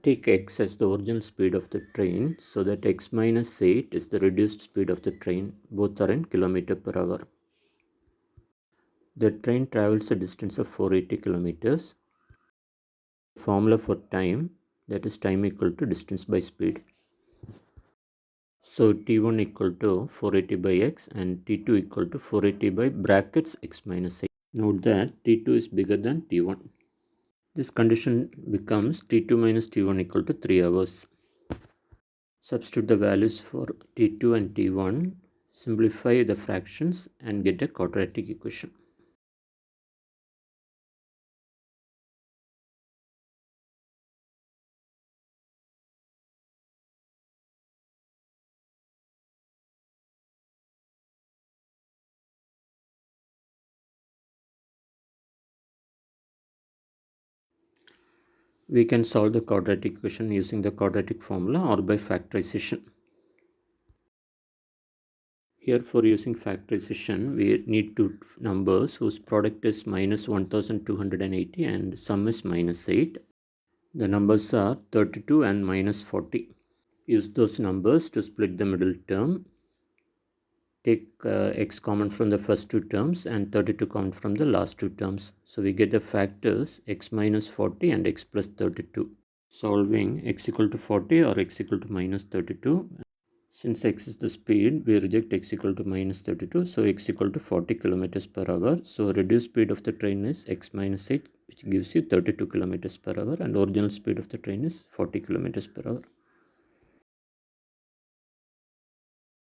Take x as the original speed of the train so that x minus 8 is the reduced speed of the train. Both are in kilometer per hour. The train travels a distance of 480 kilometers. Formula for time, that is time equal to distance by speed. So t1 equal to 480 by x and t2 equal to 480 by brackets x minus 8. Note that t2 is bigger than t1. This condition becomes t2 minus t1 equal to 3 hours. Substitute the values for t2 and t1, simplify the fractions and get a quadratic equation. We can solve the quadratic equation using the quadratic formula or by factorization. Here for using factorization, we need two numbers whose product is minus 1280 and sum is minus 8. The numbers are 32 and minus 40. Use those numbers to split the middle term. Take x common from the first two terms and 32 common from the last two terms. So we get the factors x minus 40 and x plus 32. Solving x equal to 40 or x equal to minus 32. Since x is the speed, we reject x equal to minus 32. So x equal to 40 kilometers per hour. So reduced speed of the train is x minus 8, which gives you 32 kilometers per hour, and original speed of the train is 40 kilometers per hour.